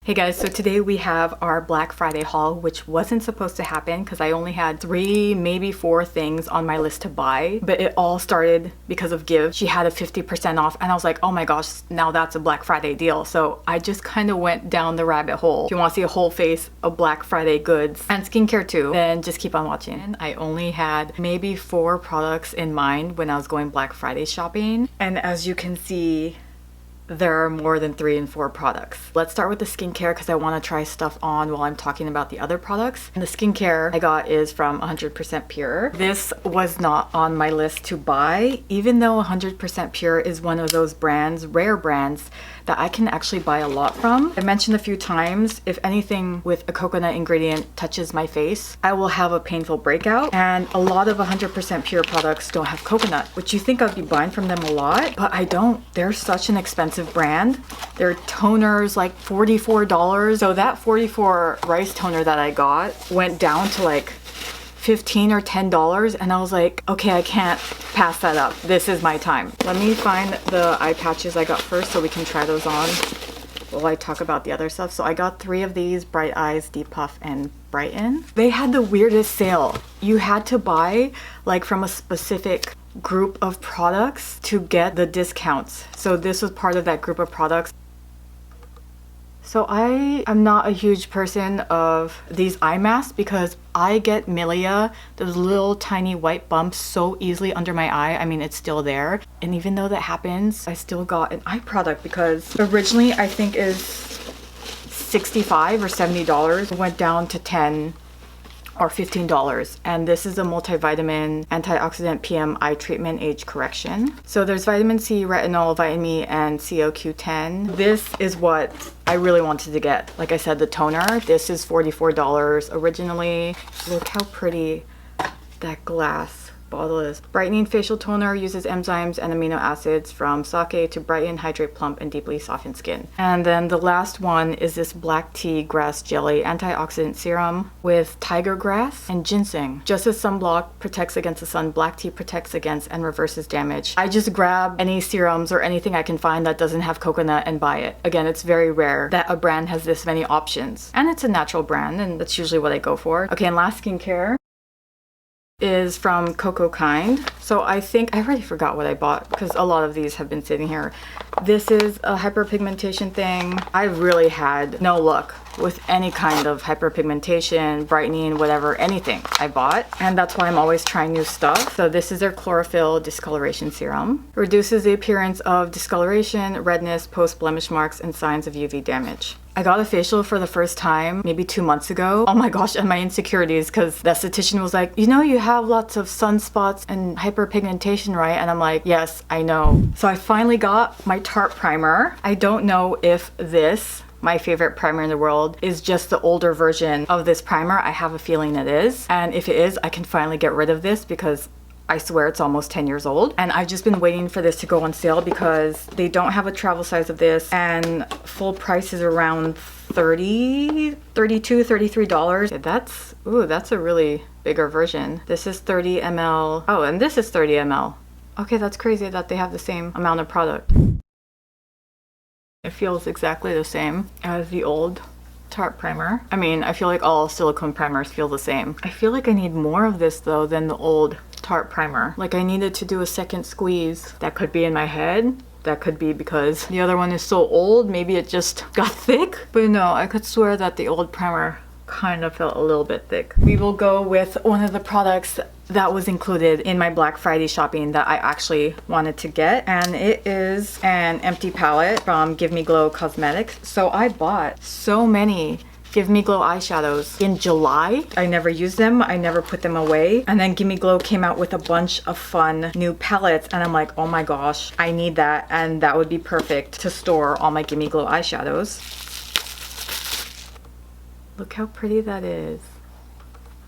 Hey guys, so today we have our Black Friday haul, which wasn't supposed to happen because I only had 3, maybe 4 things on my list to buy, but it all started because of Give. She had a 50% off and I was like, oh my gosh, now that's a Black Friday deal. So I just kind of went down the rabbit hole. If you want to see a whole face of Black Friday goods and skincare too, then just keep on watching. I only had maybe 4 products in mind when I was going Black Friday shopping. And as you can see, there are more than 3 and 4 products. Let's start with the skincare because I want to try stuff on while I'm talking about the other products. And the skincare I got is from 100% Pure. This was not on my list to buy, even though 100% Pure is one of those brands, rare brands, that I can actually buy a lot from. I mentioned a few times, if anything with a coconut ingredient touches my face, I will have a painful breakout. And a lot of 100% Pure products don't have coconut, which you think I'd be buying from them a lot, but I don't. They're such an expensive brand. Their toner's like $44. So that 44 rice toner that I got went down to like $15 or $10, and I was like, okay, I can't pass that up. This is my time. Let me find the eye patches I got first so we can try those on while I talk about the other stuff. So I got 3 of these, Bright Eyes, Deep Puff, and Brighten. They had the weirdest sale. You had to buy like from a specific group of products to get the discounts. So this was part of that group of products. So I am not a huge person of these eye masks because I get milia, those little tiny white bumps, so easily under my eye. I mean, it's still there. And even though that happens, I still got an eye product because originally I think is $65 or $70. It went down to $10 or $15, and this is a multivitamin antioxidant PM eye treatment age correction. So there's vitamin C, retinol, vitamin E, and CoQ10. This is what I really wanted to get. Like I said, the toner. This is $44 originally. Look how pretty that glass bottle is. Brightening facial toner uses enzymes and amino acids from sake to brighten, hydrate, plump, and deeply soften skin. And then the last one is this black tea grass jelly antioxidant serum with tiger grass and ginseng. Just as sunblock protects against the sun, black tea protects against and reverses damage. I just grab any serums or anything I can find that doesn't have coconut and buy it. Again, it's very rare that a brand has this many options. And it's a natural brand, and that's usually what I go for. Okay, and last skincare is from Cocokind. So I think I already forgot what I bought because a lot of these have been sitting here. This is a hyperpigmentation thing. I really had no luck with any kind of hyperpigmentation, brightening, whatever, anything I bought. And that's why I'm always trying new stuff. So this is their Chlorophyll Discoloration Serum. It reduces the appearance of discoloration, redness, post-blemish marks, and signs of UV damage. I got a facial for the first time maybe 2 months ago. Oh my gosh, and my insecurities, because the esthetician was like, you know, you have lots of sunspots and hyperpigmentation, right? And I'm like, yes, I know. So I finally got my Tarte primer. I don't know if this, my favorite primer in the world, is just the older version of this primer. I have a feeling it is. And if it is, I can finally get rid of this because I swear it's almost 10 years old. And I've just been waiting for this to go on sale because they don't have a travel size of this, and full price is around $30, $32, $33. That's a really bigger version. This is 30 ml. Oh, and this is 30 ml. Okay, that's crazy that they have the same amount of product. It feels exactly the same as the old Tarte primer. I mean, I feel like all silicone primers feel the same. I feel like I need more of this though than the old Tarte primer. Like I needed to do a second squeeze. That could be in my head. That could be because the other one is so old. Maybe it just got thick. But no, I could swear that the old primer kind of felt a little bit thick. We will go with one of the products that was included in my Black Friday shopping that I actually wanted to get, and it is an empty palette from Give Me Glow Cosmetics. So I bought so many Give Me Glow eyeshadows in July. I never used them, I never put them away, and then Give Me Glow came out with a bunch of fun new palettes, and I'm like, oh my gosh, I need that, and that would be perfect to store all my Give Me Glow eyeshadows. Look how pretty that is.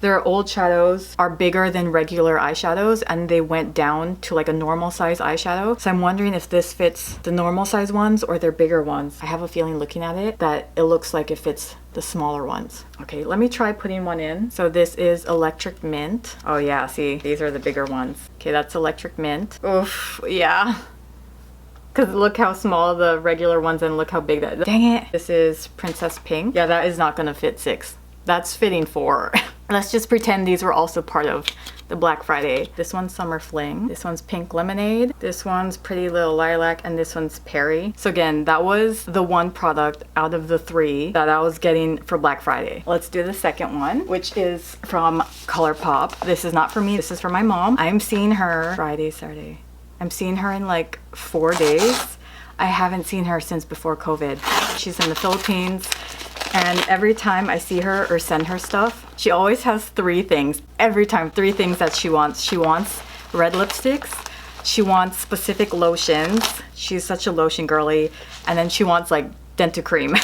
Their old shadows are bigger than regular eyeshadows, and they went down to like a normal size eyeshadow. So I'm wondering if this fits the normal size ones or their bigger ones. I have a feeling looking at it that it looks like it fits the smaller ones. Okay, let me try putting one in. So this is Electric Mint. Oh yeah, see, these are the bigger ones. Okay, that's Electric Mint. Oof, yeah. Because look how small the regular ones and look how big that is. Dang it. This is Princess Pink. Yeah, that is not gonna fit 6. That's fitting 4. Let's just pretend these were also part of the Black Friday. This one's Summer Fling. This one's Pink Lemonade. This one's Pretty Little Lilac, and this one's Perry. So again, that was the one product out of the 3 that I was getting for Black Friday. Let's do the second one, which is from ColourPop. This is not for me, this is for my mom. I'm seeing her Friday, Saturday. I'm seeing her in like 4 days. I haven't seen her since before COVID. She's in the Philippines. And every time I see her or send her stuff, she always has 3 things. Every time, 3 things that she wants. She wants red lipsticks. She wants specific lotions. She's such a lotion girly. And then she wants like Dentacream.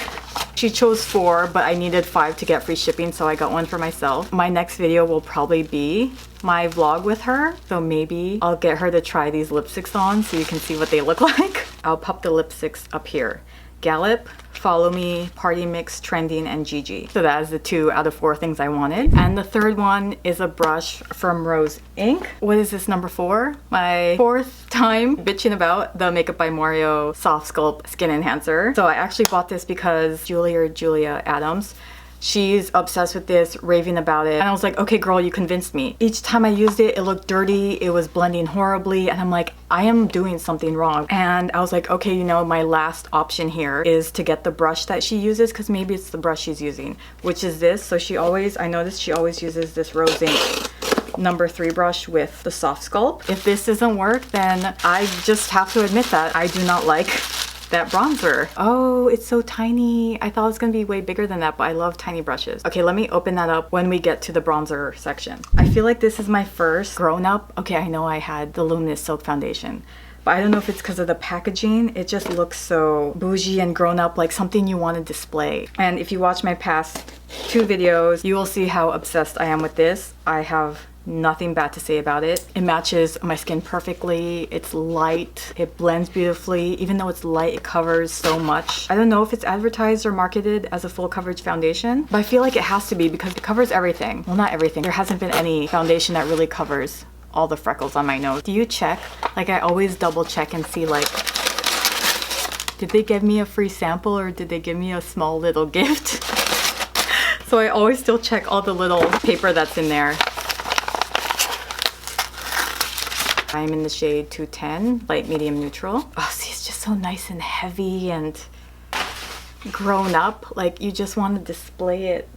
She chose 4, but I needed 5 to get free shipping, so I got 1 for myself. My next video will probably be my vlog with her, so maybe I'll get her to try these lipsticks on so you can see what they look like. I'll pop the lipsticks up here. Gallop, Follow Me, Party Mix, Trending, and Gigi. So that is the 2 out of 4 things I wanted. And the third one is a brush from Rose Inc. What is this, number 4? My 4th time bitching about the Makeup by Mario SoftSculpt Skin Enhancer. So I actually bought this because Julia Adams, she's obsessed with this, raving about it. And I was like, okay girl, you convinced me. Each time I used it, it looked dirty, it was blending horribly, and I'm like, I am doing something wrong. And I was like, okay, you know, my last option here is to get the brush that she uses, because maybe it's the brush she's using, which is this. So she always, I noticed she always uses this Rose Inc number 3 brush with the SoftSculpt. If this doesn't work, then I just have to admit that I do not like that bronzer. Oh, it's so tiny. I thought it was gonna be way bigger than that, but I love tiny brushes. Okay, let me open that up when we get to the bronzer section. I feel like this is my first grown-up. Okay, I know I had the Luminous Silk Foundation, but I don't know if it's because of the packaging. It just looks so bougie and grown-up, like something you want to display. And if you watch my past 2 videos, you will see how obsessed I am with this. I have nothing bad to say about it. It matches my skin perfectly. It's light. It blends beautifully. Even though it's light, it covers so much. I don't know if it's advertised or marketed as a full coverage foundation, but I feel like it has to be because it covers everything. Well, not everything. There hasn't been any foundation that really covers all the freckles on my nose. Do you check? Like, I always double check and see, like, did they give me a free sample or did they give me a small little gift? So I always still check all the little paper that's in there. I'm in the shade 210, light medium neutral. Oh, see, it's just so nice and heavy and grown up. Like, you just want to display it.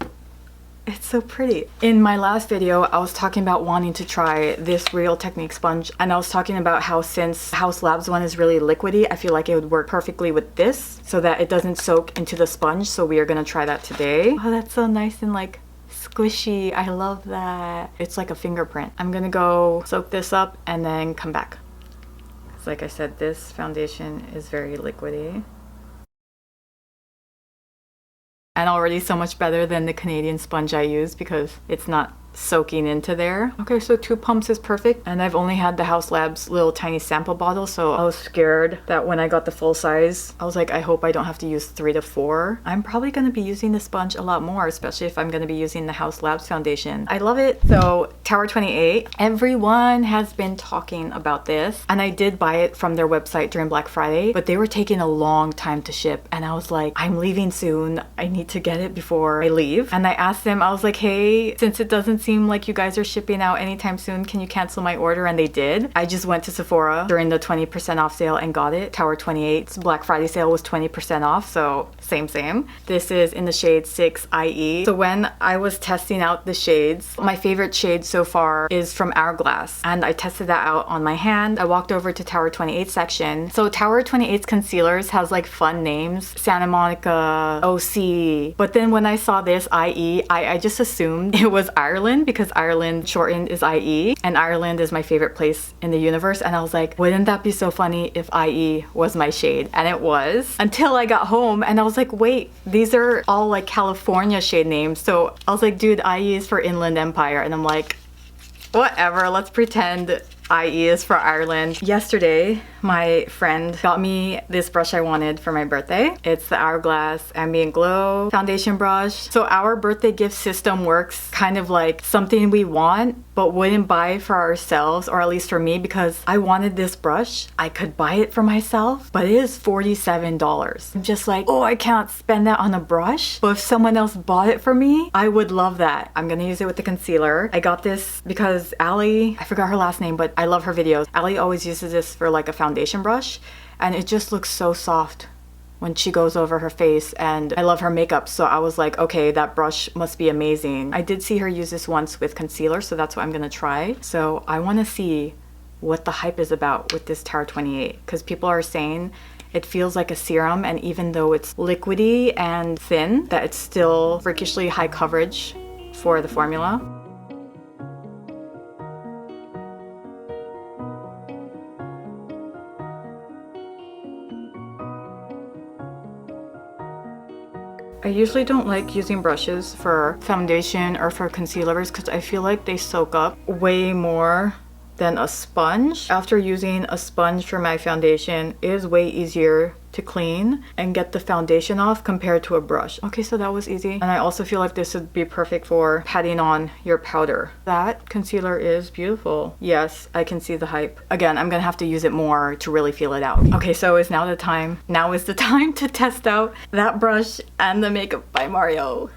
It's so pretty. In my last video, I was talking about wanting to try this Real Technique sponge, and I was talking about how since Haus Labs one is really liquidy, I feel like it would work perfectly with this so that it doesn't soak into the sponge. So we are gonna try that today. Oh, that's so nice and like squishy. I love that. It's like a fingerprint. I'm gonna go soak this up and then come back. Because like I said, this foundation is very liquidy. And already so much better than the Canadian sponge I use because it's not soaking into there. Okay, so 2 pumps is perfect, and I've only had the Haus Labs little tiny sample bottle, so I was scared that when I got the full size, I was like, I hope I don't have to use 3 to 4. I'm probably gonna be using the sponge a lot more, especially if I'm gonna be using the Haus Labs foundation. I love it. So Tower 28, everyone has been talking about this, and I did buy it from their website during Black Friday, but they were taking a long time to ship, and I was like, I'm leaving soon. I need to get it before I leave. And I asked them, I was like, hey, since it doesn't seem like you guys are shipping out anytime soon, can you cancel my order? And they did. I just went to Sephora during the 20% off sale and got it. Tower 28's Black Friday sale was 20% off, so same. This is in the shade 6 IE. So when I was testing out the shades, my favorite shade so far is from Hourglass, and I tested that out on my hand. I walked over to Tower 28 section. So Tower 28's concealers has like fun names, Santa Monica, OC, but then when I saw this IE, I just assumed it was Ireland because Ireland shortened is IE, and Ireland is my favorite place in the universe, and I was like, wouldn't that be so funny if IE was my shade? And it was, until I got home and I was like, wait, these are all like California shade names. So I was like, dude, IE is for Inland Empire, and I'm like, whatever, let's pretend IE is for Ireland. Yesterday, my friend got me this brush I wanted for my birthday. It's the Hourglass Ambient Glow foundation brush. So our birthday gift system works kind of like something we want but wouldn't buy for ourselves, or at least for me, because I wanted this brush. I could buy it for myself, but it is $47. I'm just like, oh, I can't spend that on a brush. But if someone else bought it for me, I would love that. I'm gonna use it with the concealer. I got this because Allie, I forgot her last name, but I love her videos. Allie always uses this for like a foundation brush, and it just looks so soft when she goes over her face, and I love her makeup, so I was like, okay, that brush must be amazing. I did see her use this once with concealer, so that's what I'm gonna try. So I wanna see what the hype is about with this Tower 28, because people are saying it feels like a serum, and even though it's liquidy and thin, that it's still freakishly high coverage for the formula. I usually don't like using brushes for foundation or for concealers because I feel like they soak up way more than a sponge. After using a sponge for my foundation, it is way easier to clean and get the foundation off compared to a brush. Okay, so that was easy. And I also feel like this would be perfect for patting on your powder. That concealer is beautiful. Yes, I can see the hype. Again, I'm gonna have to use it more to really feel it out. Okay, so is now the time. Now is the time to test out that brush and the Makeup by Mario.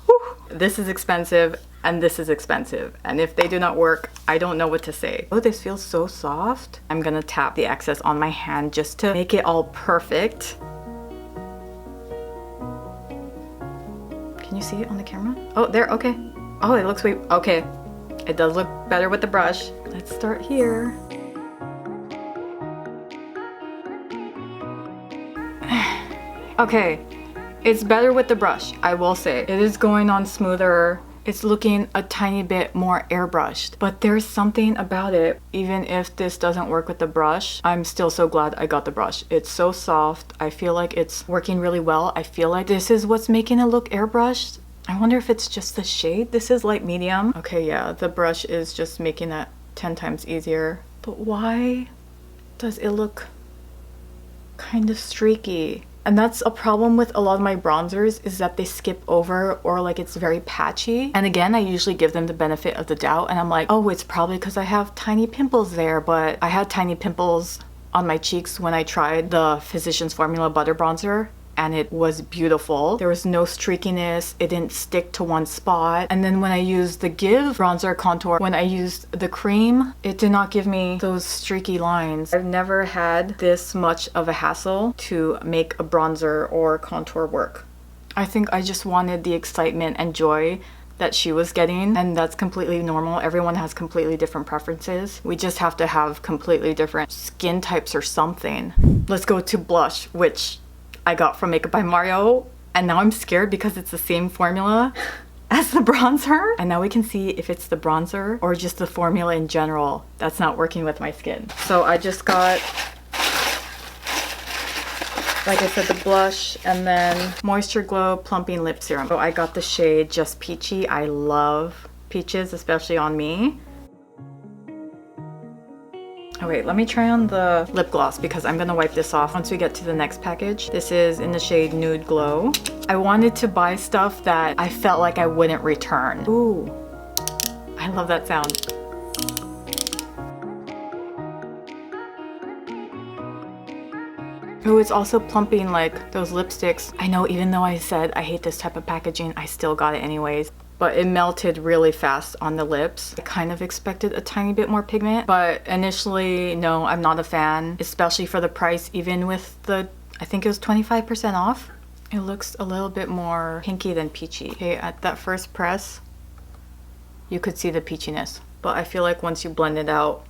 Whew. This is expensive. And this is expensive, and if they do not work, I don't know what to say. Oh, this feels so soft. I'm gonna tap the excess on my hand just to make it all perfect. Can you see it on the camera? Oh, there, okay. Oh, it looks way, okay. It does look better with the brush. Let's start here. Okay, it's better with the brush, I will say. It is going on smoother. It's looking a tiny bit more airbrushed, but there's something about it. Even if this doesn't work with the brush, I'm still so glad I got the brush. It's so soft. I feel like it's working really well. I feel like this is what's making it look airbrushed. I wonder if it's just the shade. This is light medium. Okay, yeah, the brush is just making that 10 times easier. But why does it look kind of streaky? And that's a problem with a lot of my bronzers, is that they skip over, or like it's very patchy. And again, I usually give them the benefit of the doubt, and I'm like, oh, it's probably because I have tiny pimples there. But I had tiny pimples on my cheeks when I tried the Physicians Formula Butter Bronzer, and it was beautiful. There was no streakiness. It didn't stick to one spot. And then when I used the Give bronzer contour, when I used the cream, it did not give me those streaky lines. I've never had this much of a hassle to make a bronzer or contour work. I think I just wanted the excitement and joy that she was getting, and that's completely normal. Everyone has completely different preferences. We just have to have completely different skin types or something. Let's go to blush, which I got from Makeup by Mario, and now I'm scared because it's the same formula as the bronzer. And now we can see if it's the bronzer or just the formula in general that's not working with my skin. So I just got, like I said, the blush and then MoistureGlow Plumping Lip Serum. So I got the shade Just Peachy. I love peaches, especially on me. Oh wait, let me try on the lip gloss because I'm gonna wipe this off once we get to the next package. This is in the shade Nude Glow. I wanted to buy stuff that I felt like I wouldn't return. Ooh, I love that sound. Oh, it's also plumping like those lipsticks. I know, even though I said I hate this type of packaging, I still got it anyways. But it melted really fast on the lips. I kind of expected a tiny bit more pigment, but initially, no, I'm not a fan, especially for the price, even with the, I think it was 25% off. It looks a little bit more pinky than peachy. Okay, at that first press, you could see the peachiness, but I feel like once you blend it out,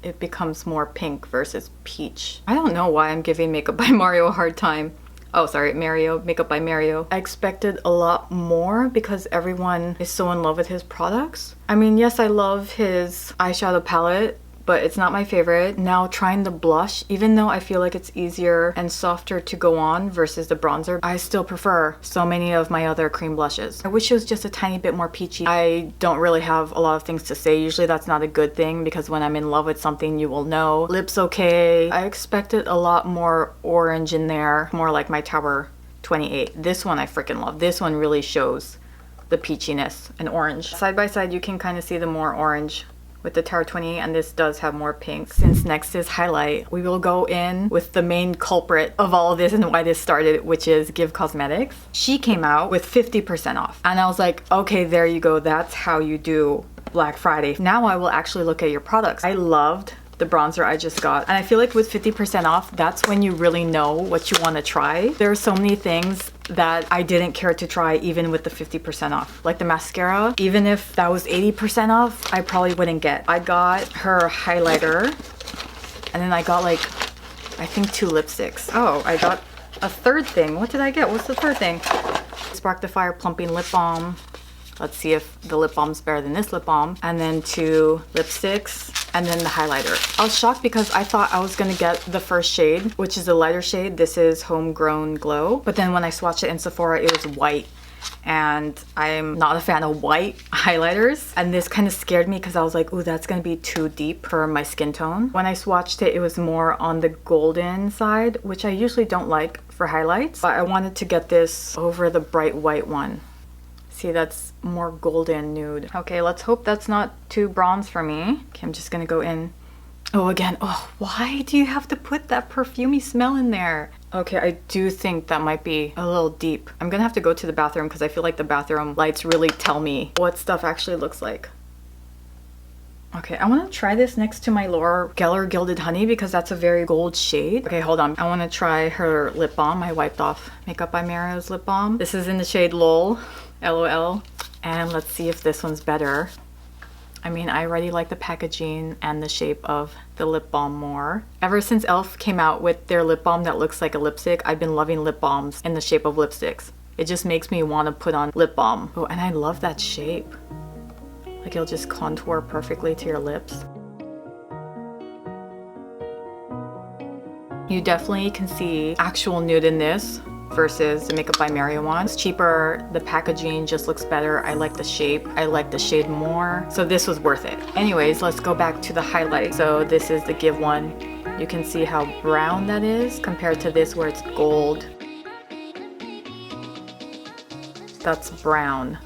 it becomes more pink versus peach. I don't know why I'm giving Makeup by Mario a hard time. Oh, sorry, Makeup by Mario. I expected a lot more because everyone is so in love with his products. I mean, yes, I love his eyeshadow palette, but it's not my favorite. Now trying the blush, even though I feel like it's easier and softer to go on versus the bronzer, I still prefer so many of my other cream blushes. I wish it was just a tiny bit more peachy. I don't really have a lot of things to say. Usually that's not a good thing because when I'm in love with something, you will know. Lips okay. I expected a lot more orange in there, more like my Tower 28. This one I freaking love. This one really shows the peachiness and orange. Side by side, you can kind of see the more orange with the Tower 28, and this does have more pink. Since next is highlight, we will go in with the main culprit of all of this and why this started, which is Give Cosmetics. She came out with 50% off, and I was like, okay, there you go. That's how you do Black Friday. Now I will actually look at your products. I loved the bronzer I just got, and I feel like with 50% off, that's when you really know what you want to try. There are so many things that I didn't care to try even with the 50% off. Like the mascara, even if that was 80% off, I probably wouldn't get. I got her highlighter, and then I got like, I think 2 lipsticks. Oh, I got a third thing. What did I get? What's the third thing? Spark the Fire Plumping Lip Balm. Let's see if the lip balm's better than this lip balm. And then 2 lipsticks, and then the highlighter. I was shocked because I thought I was gonna get the first shade, which is a lighter shade. This is Homegrown Glow. But then when I swatched it in Sephora, it was white. And I'm not a fan of white highlighters. And this kind of scared me because I was like, ooh, that's gonna be too deep for my skin tone. When I swatched it, it was more on the golden side, which I usually don't like for highlights. But I wanted to get this over the bright white one. See, that's more golden nude. Okay, let's hope that's not too bronze for me. Okay, I'm just gonna go in. Oh, again, oh, why do you have to put that perfumey smell in there? Okay, I do think that might be a little deep. I'm gonna have to go to the bathroom because I feel like the bathroom lights really tell me what stuff actually looks like. Okay, I want to try this next to my Laura Geller Gilded Honey because that's a very gold shade. Okay, hold on. I want to try her lip balm. I wiped off Makeup by Mario's lip balm. This is in the shade LOL. LOL. And let's see if this one's better. I mean, I already like the packaging and the shape of the lip balm more. Ever since e.l.f. came out with their lip balm that looks like a lipstick, I've been loving lip balms in the shape of lipsticks. It just makes me want to put on lip balm. Oh, and I love that shape. Like it'll just contour perfectly to your lips. You definitely can see actual nude in this versus the Makeup by Mario one. It's cheaper, the packaging just looks better. I like the shape, I like the shade more. So this was worth it. Anyways, let's go back to the highlight. So this is the Give one. You can see how brown that is compared to this where it's gold. That's brown.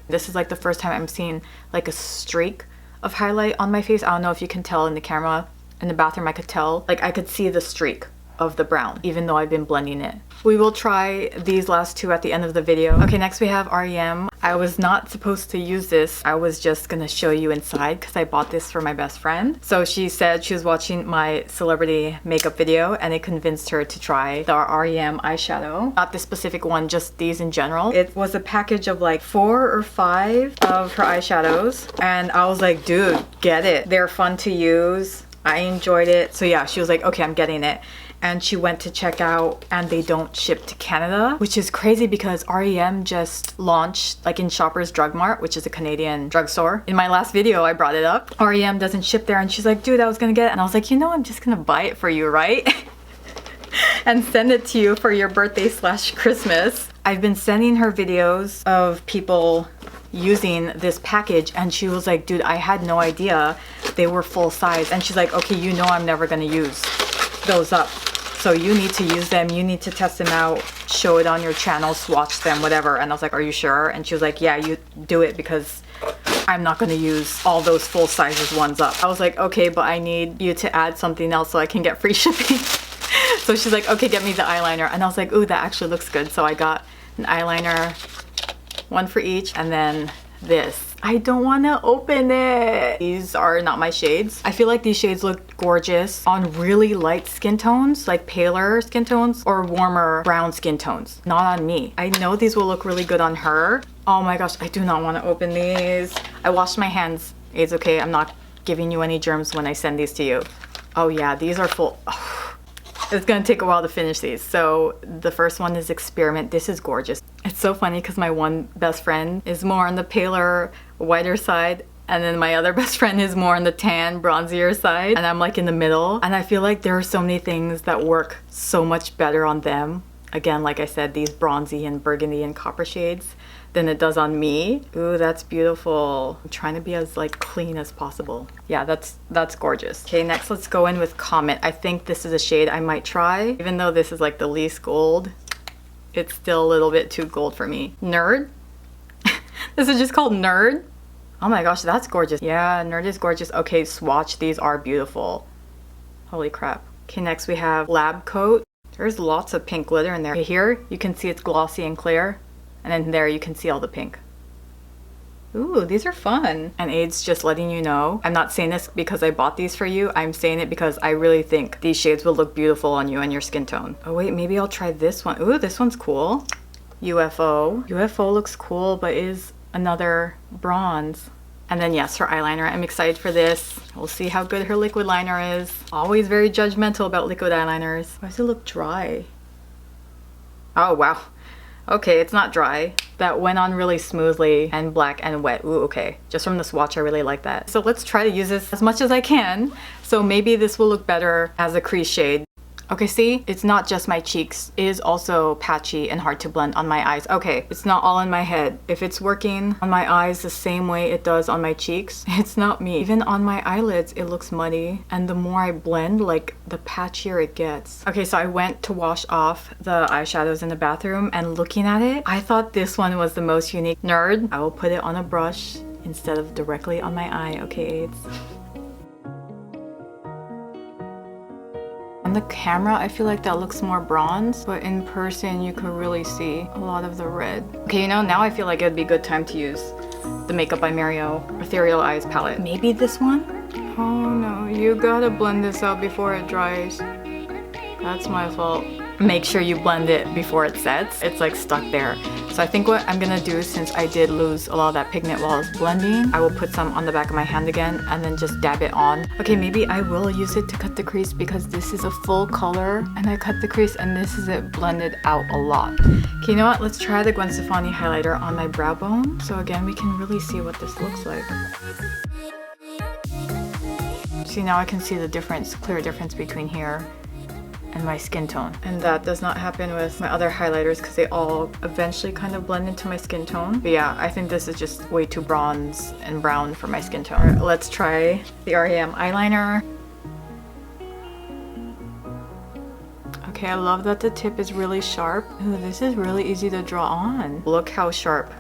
This is like the first time I'm seeing like a streak of highlight on my face. I don't know if you can tell in the camera. In the bathroom I could tell. Like I could see the streak of the brown, even though I've been blending it. We will try these last 2 at the end of the video. Okay, next we have R.E.M. I was not supposed to use this. I was just gonna show you inside because I bought this for my best friend. So she said she was watching my celebrity makeup video and it convinced her to try the R.E.M. eyeshadow. Not this specific one, just these in general. It was a package of like 4 or 5 of her eyeshadows. And I was like, dude, get it. They're fun to use. I enjoyed it. So yeah, she was like, okay, I'm getting it. And she went to check out and they don't ship to Canada, which is crazy because R.E.M. just launched like in Shoppers Drug Mart, which is a Canadian drugstore. In my last video, I brought it up. R.E.M. doesn't ship there and she's like, dude, I was gonna get it. And I was like, you know, I'm just gonna buy it for you, right? And send it to you for your birthday / Christmas. I've been sending her videos of people using this package and she was like, dude, I had no idea they were full size. And she's like, okay, you know I'm never gonna use those up. So you need to use them, you need to test them out, show it on your channel, swatch them, whatever. And I was like, are you sure? And she was like, yeah, you do it because I'm not gonna use all those full sizes ones up. I was like, okay, but I need you to add something else so I can get free shipping. So she's like, okay, get me the eyeliner. And I was like, ooh, that actually looks good. So I got an eyeliner, 1 for each, and then this. I don't want to open it. These are not my shades. I feel like these shades look gorgeous on really light skin tones, like paler skin tones or warmer brown skin tones. Not on me. I know these will look really good on her. Oh my gosh, I do not want to open these. I washed my hands. It's okay. I'm not giving you any germs when I send these to you. Oh yeah, these are full. Oh. It's gonna take a while to finish these. So the first one is Experiment. This is gorgeous. It's so funny because my one best friend is more on the paler, whiter side And then my other best friend is more on the tan, bronzier side. And I'm like in the middle. And I feel like there are so many things that work so much better on them. Again, like I said, these bronzy and burgundy and copper shades than it does on me. Ooh, that's beautiful. I'm trying to be as like clean as possible. Yeah, that's gorgeous. Okay, next let's go in with Comet. I think this is a shade I might try. Even though this is like the least gold, it's still a little bit too gold for me. Nerd? This is just called Nerd? Oh my gosh, that's gorgeous. Yeah, Nerd is gorgeous. Okay, swatch. These are beautiful. Holy crap. Okay, next we have Lab Coat. There's lots of pink glitter in there. Okay, here you can see it's glossy and clear. And then there you can see all the pink. Ooh, these are fun. And Aid's just letting you know. I'm not saying this because I bought these for you. I'm saying it because I really think these shades will look beautiful on you and your skin tone. Oh wait, maybe I'll try this one. Ooh, this one's cool. UFO. UFO looks cool, but is another bronze. And then yes, her eyeliner. I'm excited for this. We'll see how good her liquid liner is. Always very judgmental about liquid eyeliners. Why does it look dry? Oh wow. Okay, it's not dry. That went on really smoothly and black and wet. Ooh, okay. Just from the swatch, I really like that. So let's try to use this as much as I can. So maybe this will look better as a crease shade. Okay, see? It's not just my cheeks. It is also patchy and hard to blend on my eyes. Okay, it's not all in my head. If it's working on my eyes the same way it does on my cheeks, it's not me. Even on my eyelids, it looks muddy. And the more I blend, like, the patchier it gets. Okay, so I went to wash off the eyeshadows in the bathroom, and looking at it, I thought this one was the most unique. Nerd. I will put it on a brush instead of directly on my eye. Okay, Aids. On the camera, I feel like that looks more bronze, but in person, you could really see a lot of the red. Okay, you know, now I feel like it'd be a good time to use the Makeup by Mario Ethereal Eyes palette. Maybe this one? Oh no, you gotta blend this out before it dries. That's my fault. Make sure you blend it before it sets. It's like stuck there. So I think what I'm gonna do, since I did lose a lot of that pigment while I was blending, I will put some on the back of my hand again and then just dab it on. Okay, maybe I will use it to cut the crease because this is a full color and I cut the crease and this is it blended out a lot. Okay, you know what? Let's try the Gwen Stefani highlighter on my brow bone. So again, we can really see what this looks like. See, now I can see the difference, clear difference between here and my skin tone. And that does not happen with my other highlighters because they all eventually kind of blend into my skin tone. But yeah, I think this is just way too bronze and brown for my skin tone. All right, let's try the R.E.M eyeliner. Okay, I love that the tip is really sharp. Ooh, this is really easy to draw on. Look how sharp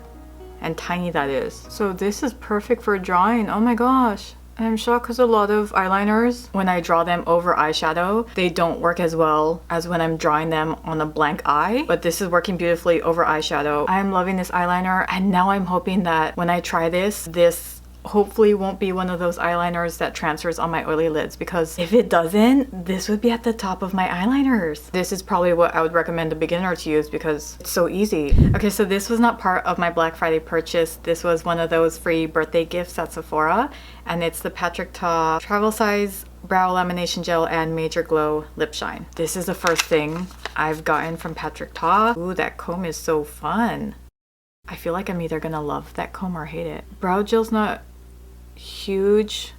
and tiny that is. So this is perfect for drawing. Oh my gosh. I'm shocked because a lot of eyeliners, when I draw them over eyeshadow, they don't work as well as when I'm drawing them on a blank eye. But this is working beautifully over eyeshadow. I'm loving this eyeliner, and now I'm hoping that when I try this hopefully won't be one of those eyeliners that transfers on my oily lids, because if it doesn't, this would be at the top of my eyeliners. This is probably what I would recommend a beginner to use because it's so easy. Okay, so this was not part of my Black Friday purchase. This was one of those free birthday gifts at Sephora, and it's the Patrick Ta Travel Size Brow Lamination Gel and MoistureGlow Lip Shine. This is the first thing I've gotten from Patrick Ta. Ooh, that comb is so fun. I feel like I'm either gonna love that comb or hate it. Brow gel's not huge.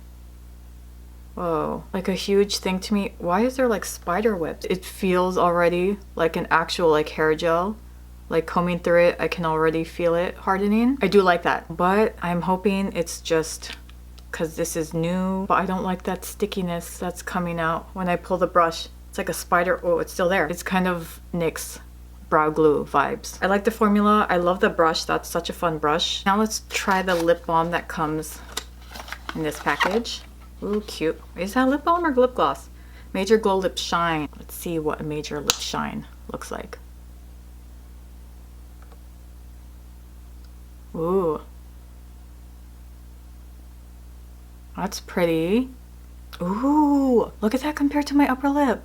Whoa, like a huge thing to me. Why is there like spider webs? It feels already like an actual like hair gel. Like combing through it, I can already feel it hardening. I do like that, but I'm hoping it's just because this is new, but I don't like that stickiness that's coming out when I pull the brush. It's like a spider. Oh, it's still there. It's kind of NYX brow glue vibes. I like the formula. I love the brush. That's such a fun brush. Now let's try the lip balm that comes in this package. Ooh, cute. Is that lip balm or lip gloss? MoistureGlow Lip Shine. Let's see what a major lip shine looks like. Ooh. That's pretty. Ooh, look at that compared to my upper lip.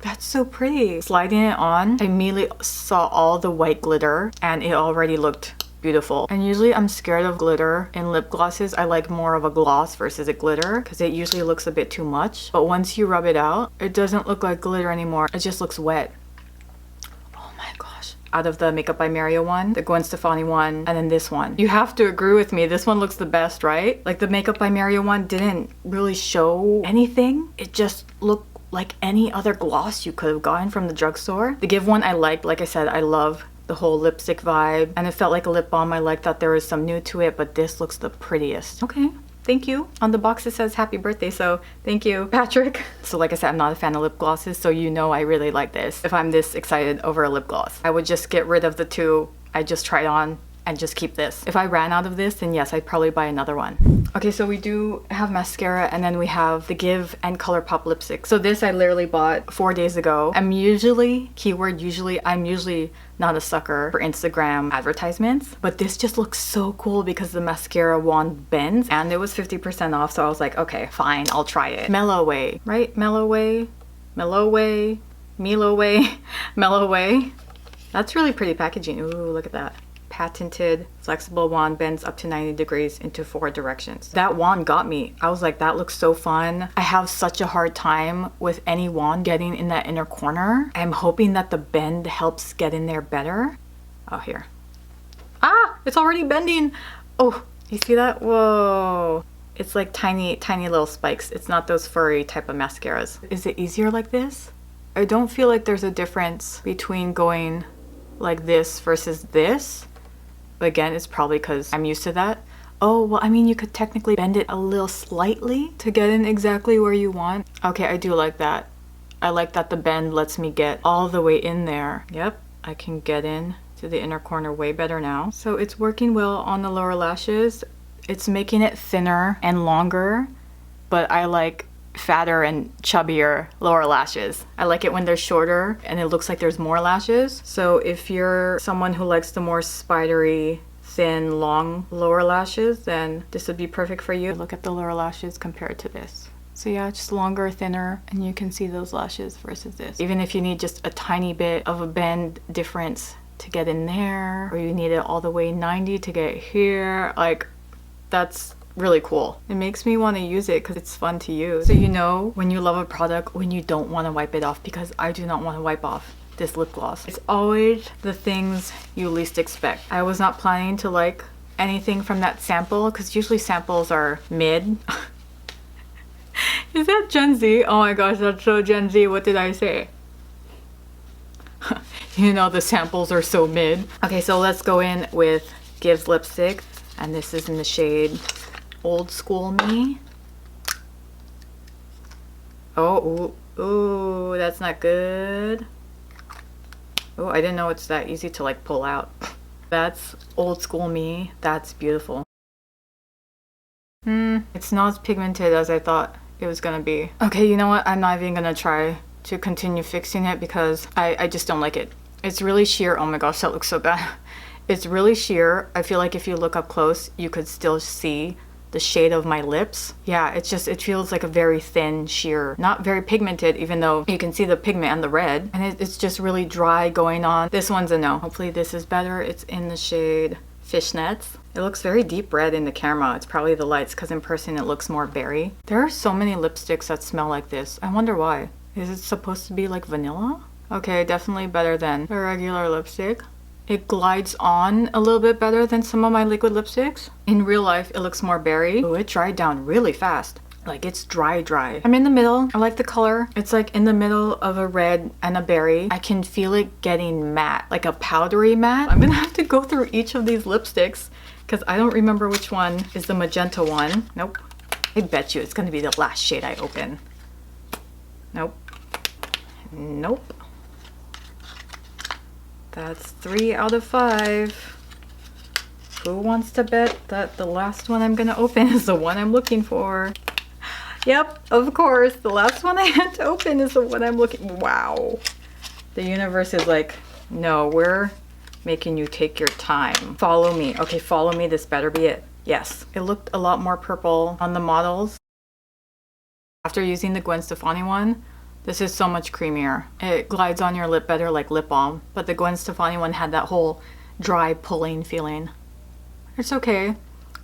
That's so pretty. Sliding it on, I immediately saw all the white glitter and it already looked beautiful. And usually I'm scared of glitter in lip glosses. I like more of a gloss versus a glitter because it usually looks a bit too much. But once you rub it out, it doesn't look like glitter anymore. It just looks wet. Oh my gosh. out of the Makeup by Mario one, the Gwen Stefani one, and then this one. You have to agree with me, this one looks the best, right? Like the Makeup by Mario one didn't really show anything. It just looked like any other gloss you could have gotten from the drugstore. The Give one I liked. Like I said, I love the whole lipstick vibe, and it felt like a lip balm. I liked that there was some nude to it, but this looks the prettiest. Okay. Thank you. On the box it says happy birthday, so thank you, Patrick. So like I said, I'm not a fan of lip glosses, so you know I really like this. If I'm this excited over a lip gloss, I would just get rid of the two I just tried on and just keep this. If I ran out of this, then yes, I'd probably buy another one. Okay, so we do have mascara, and then we have the Give and ColourPop lipstick. So this I literally bought 4 days ago. I'm usually not a sucker for Instagram advertisements, but this just looks so cool because the mascara wand bends, and it was 50% off, so I was like, okay, fine, I'll try it. Meloway, right? Meloway? Meloway? Meloway? Meloway? That's really pretty packaging. Ooh, look at that. Patented flexible wand, bends up to 90 degrees into 4 directions. That wand got me. I was like, that looks so fun. I have such a hard time with any wand getting in that inner corner. I'm hoping that the bend helps get in there better. Oh, here. Ah, it's already bending. Oh, you see that? Whoa. It's like tiny, tiny little spikes. It's not those furry type of mascaras. Is it easier like this? I don't feel like there's a difference between going like this versus this. But again, it's probably because I'm used to that. Oh, well, I mean, you could technically bend it a little slightly to get in exactly where you want. Okay, I do like that. I like that the bend lets me get all the way in there. Yep, I can get in to the inner corner way better now. So it's working well on the lower lashes. It's making it thinner and longer, but I like fatter and chubbier lower lashes. I like it when they're shorter and it looks like there's more lashes. So if you're someone who likes the more spidery, thin, long lower lashes, then this would be perfect for you. Look at the lower lashes compared to this. So yeah, just longer, thinner, and you can see those lashes versus this. Even if you need just a tiny bit of a bend difference to get in there, or you need it all the way 90 to get here, like that's really cool. It makes me want to use it because it's fun to use. So you know when you love a product when you don't want to wipe it off, because I do not want to wipe off this lip gloss. It's always the things you least expect. I was not planning to like anything from that sample because usually samples are mid. Is that Gen Z? Oh my gosh, that's so Gen Z. What did I say? You know, the samples are so mid. Okay, so let's go in with Give's lipstick, and this is in the shade Old School Me. Oh, ooh, that's not good. Oh, I didn't know it's that easy to like pull out. That's Old School Me. That's beautiful. It's not as pigmented as I thought it was gonna be. Okay, you know what? I'm not even gonna try to continue fixing it because I just don't like it. It's really sheer. Oh my gosh, that looks so bad. It's really sheer. I feel like if you look up close, you could still see the shade of my lips. Yeah, it feels like a very thin sheer, not very pigmented, even though you can see the pigment and the red, and it's just really dry going on. This one's a no. Hopefully this is better. It's in the shade Fishnets. It looks very deep red in the camera. It's probably the lights because in person it looks more berry. There are so many lipsticks that smell like this. I wonder why. Is it supposed to be like vanilla? Okay, definitely better than a regular lipstick. It glides on a little bit better than some of my liquid lipsticks. In real life, it looks more berry. Oh, it dried down really fast. Like it's dry. I'm in the middle. I like the color. It's like in the middle of a red and a berry. I can feel it getting matte, like a powdery matte. I'm gonna have to go through each of these lipsticks because I don't remember which one is the magenta one. Nope. I bet you it's gonna be the last shade I open. Nope. Nope. That's 3 out of 5. Who wants to bet that the last one I'm gonna open is the one I'm looking for? Yep, of course. The last one I had to open is the one I'm looking. Wow. The universe is like, no, we're making you take your time. Follow me. Okay, follow me. This better be it. Yes. It looked a lot more purple on the models. After using the Gwen Stefani one, this is so much creamier. It glides on your lip better like lip balm, but the Gwen Stefani one had that whole dry pulling feeling. It's okay.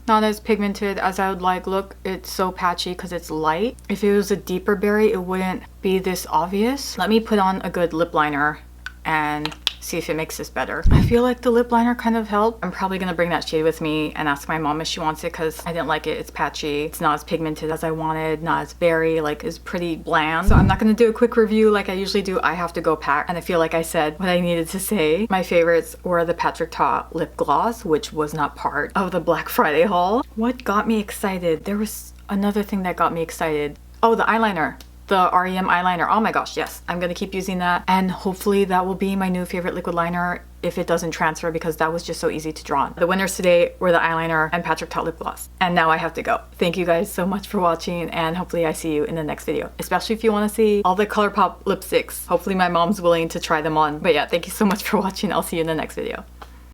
Not as pigmented as I would like. Look, it's so patchy because it's light. If it was a deeper berry, it wouldn't be this obvious. Let me put on a good lip liner and see if it makes this better. I feel like the lip liner kind of helped. I'm probably gonna bring that shade with me and ask my mom if she wants it because I didn't like it. It's patchy. It's not as pigmented as I wanted, not as berry, like it's pretty bland. So I'm not gonna do a quick review like I usually do. I have to go pack, and I feel like I said what I needed to say. My favorites were the Patrick Ta lip gloss, which was not part of the Black Friday haul. What got me excited? There was another thing that got me excited. Oh, the eyeliner. The R.E.M eyeliner. Oh my gosh, yes. I'm gonna keep using that, and hopefully that will be my new favorite liquid liner if it doesn't transfer, because that was just so easy to draw on. The winners today were the eyeliner and Patrick Ta lip gloss. And now I have to go. Thank you guys so much for watching, and hopefully I see you in the next video. Especially if you want to see all the ColourPop lipsticks. Hopefully my mom's willing to try them on. But yeah, thank you so much for watching. I'll see you in the next video.